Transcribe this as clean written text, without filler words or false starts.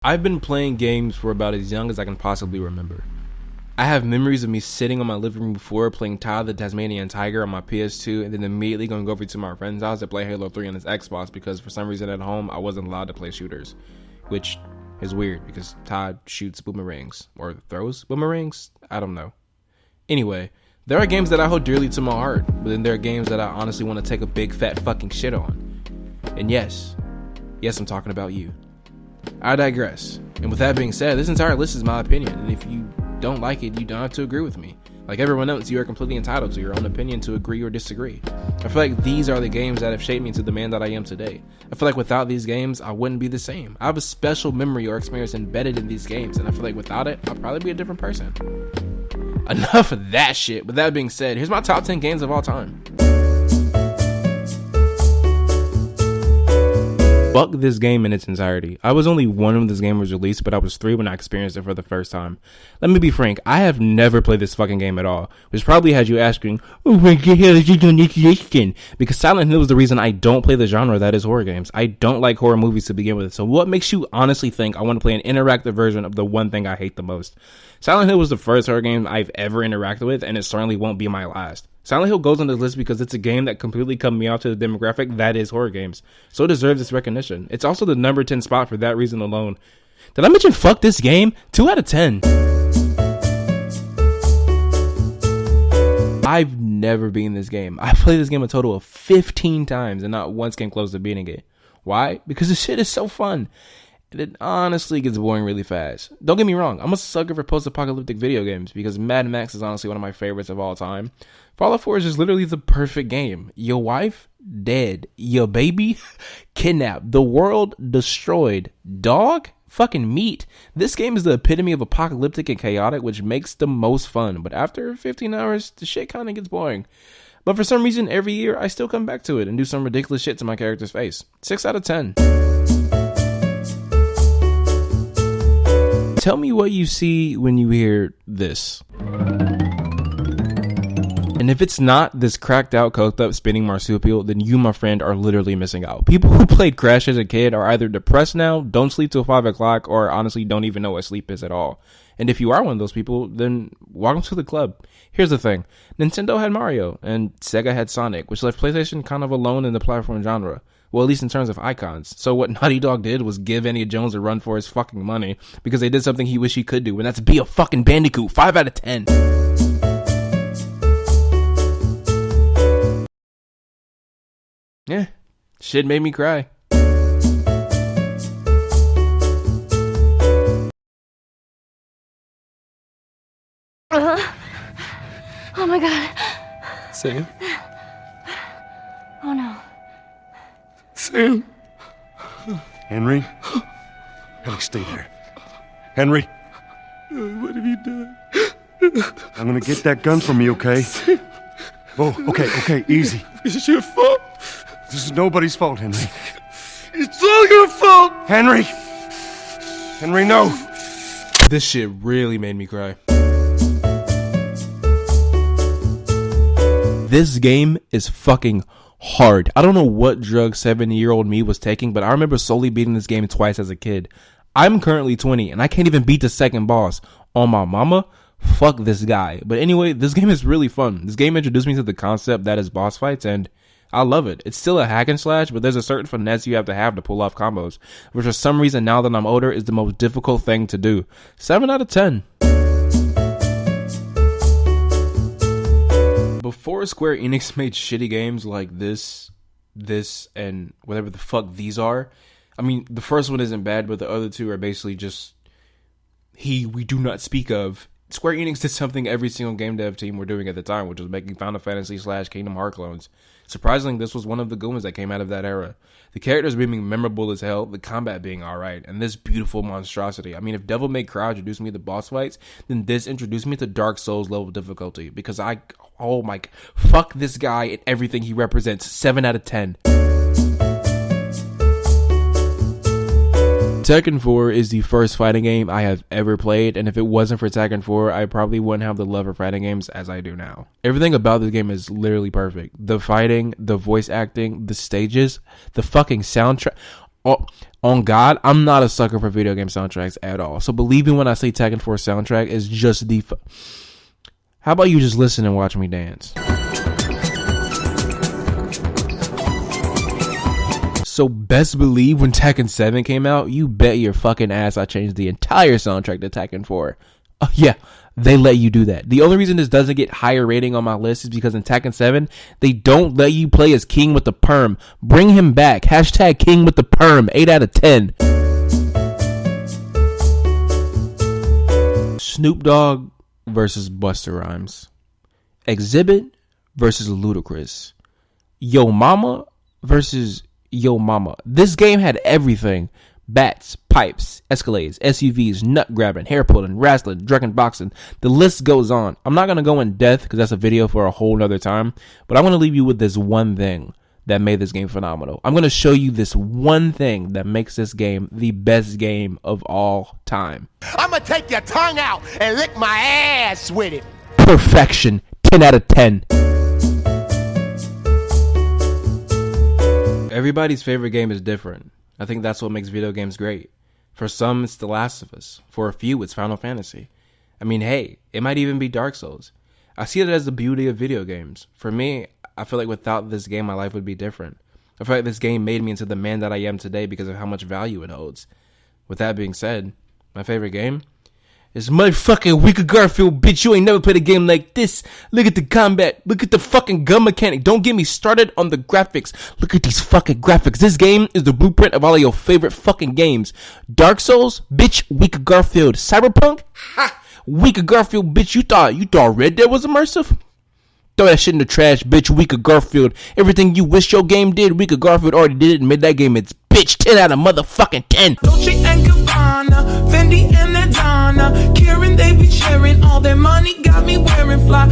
I've been playing games for about as young as I can possibly remember. I have memories of me sitting on my living room floor playing Todd the Tasmanian Tiger on my PS2 and then immediately going over to my friend's house to play Halo 3 on his Xbox because for some reason at home I wasn't allowed to play shooters. Which is weird because Todd shoots boomerangs. Or throws boomerangs? I don't know. Anyway, there are games that I hold dearly to my heart, but then there are games that I honestly want to take a big fat fucking shit on. And yes, I'm talking about you. I digress. And with that being said, this entire list is my opinion, and if you don't like it, you don't have to agree with me. Like everyone else, you are completely entitled to your own opinion to agree or disagree. I feel like these are the games that have shaped me into the man that I am today. I feel like without these games, I wouldn't be the same. I have a special memory or experience embedded in these games, and I feel like without it, I'll probably be a different person. Enough of that shit. With that being said, here's my top 10 games of all time. Fuck this game in its entirety. I was only 1 when this game was released, but I was 3 when I experienced it for the first time. Let me be frank, I have never played this fucking game at all, which probably had you asking, oh, what the hell is it on this list? Because Silent Hill is the reason I don't play the genre that is horror games. I don't like horror movies to begin with, so what makes you honestly think I want to play an interactive version of the one thing I hate the most? Silent Hill was the first horror game I've ever interacted with, and it certainly won't be my last. Silent Hill goes on this list because it's a game that completely cut me off to the demographic that is horror games, so it deserves its recognition. It's also the number 10 spot for that reason alone. Did I mention fuck this game? 2 out of 10. I've never beaten this game. I played this game a total of 15 times and not once came close to beating it. Why? Because this shit is so fun. And it honestly gets boring really fast. Don't get me wrong, I'm a sucker for post-apocalyptic video games because Mad Max is honestly one of my favorites of all time. Fallout 4 is just literally the perfect game. Your wife, dead. Your baby, kidnapped. The world, destroyed. Dog, fucking meat. This game is the epitome of apocalyptic and chaotic, which makes the most fun. But after 15 hours, the shit kind of gets boring. But for some reason, every year, I still come back to it and do some ridiculous shit to my character's face. 6 out of 10. Tell me what you see when you hear this. And if it's not this cracked out, coked up, spinning marsupial, then you, my friend, are literally missing out. People who played Crash as a kid are either depressed now, don't sleep till 5 o'clock, or honestly don't even know what sleep is at all. And if you are one of those people, then welcome to the club. Here's the thing. Nintendo had Mario, and Sega had Sonic, which left PlayStation kind of alone in the platform genre. Well, at least in terms of icons. So what Naughty Dog did was give Indiana Jones a run for his fucking money, because they did something he wished he could do, and that's be a fucking Bandicoot. 5 out of 10. Yeah, shit made me cry. Oh my god. Sam? Oh no. Sam? Henry? Henry, stay there. Henry? What have you done? I'm gonna get that gun from you, okay? Oh, okay, easy. It's your fault. This is nobody's fault, Henry. It's all your fault. Henry! Henry, no! This shit really made me cry. This game is fucking hard. I don't know what drug 70-year-old me was taking, but I remember solely beating this game twice as a kid. I'm currently 20, and I can't even beat the second boss. On my mama, fuck this guy. But anyway, this game is really fun. This game introduced me to the concept that is boss fights, and I love it. It's still a hack and slash, but there's a certain finesse you have to pull off combos, which for some reason now that I'm older is the most difficult thing to do. 7 out of 10. Before Square Enix made shitty games like this, and whatever the fuck these are, I mean, the first one isn't bad, but the other two are basically just we do not speak of. Square Enix did something every single game dev team were doing at the time, which was making Final Fantasy / Kingdom Hearts clones. Surprisingly, this was one of the good ones that came out of that era. The characters being memorable as hell, the combat being alright, and this beautiful monstrosity. I mean, if Devil May Cry introduced me to boss fights, then this introduced me to Dark Souls level difficulty, because fuck this guy and everything he represents. 7 out of 10. Tekken 4 is the first fighting game I have ever played, and if it wasn't for Tekken 4, I probably wouldn't have the love for fighting games as I do now. Everything about this game is literally perfect. The fighting, the voice acting, the stages, the fucking soundtrack. On God, I'm not a sucker for video game soundtracks at all. So believe me when I say Tekken 4 soundtrack is just the... How about you just listen and watch me dance? So best believe when Tekken 7 came out, you bet your fucking ass I changed the entire soundtrack to Tekken 4. Oh yeah, they let you do that. The only reason this doesn't get higher rating on my list is because in Tekken 7, they don't let you play as King with the perm. Bring him back. Hashtag King with the perm. 8 out of 10. Snoop Dogg versus Busta Rhymes. Exhibit versus Ludacris. Yo Mama versus Yo Mama. This game had everything. Bats, pipes, escalades, SUVs, nut grabbing, hair pulling, wrestling, drunken boxing. The list goes on. I'm not going to go in depth because that's a video for a whole nother time. But I want to leave you with this one thing that made this game phenomenal. I'm going to show you this one thing that makes this game the best game of all time. I'm going to take your tongue out and lick my ass with it. Perfection. 10 out of 10. Everybody's favorite game is different. I think that's what makes video games great. For some, it's The Last of Us. For a few, it's Final Fantasy. I mean, hey, it might even be Dark Souls. I see it as the beauty of video games. For me, I feel like without this game, my life would be different. I feel like this game made me into the man that I am today because of how much value it holds. With that being said, my favorite game is motherfucking Weaker Garfield, bitch. You ain't never played a game like this. Look at the combat. Look at the fucking gun mechanic. Don't get me started on the graphics. Look at these fucking graphics. This game is the blueprint of all of your favorite fucking games. Dark Souls, bitch. Weaker Garfield. Cyberpunk, ha. Weaker Garfield, bitch. You thought Red Dead was immersive? Throw that shit in the trash, bitch. Weaker Garfield. Everything you wish your game did, Weaker Garfield already did it and made that game its bitch. 10 out of motherfucking 10. Dolce and Gabbana, Fendi and Adana, Karen, they be sharing all their money, got me wearing fly.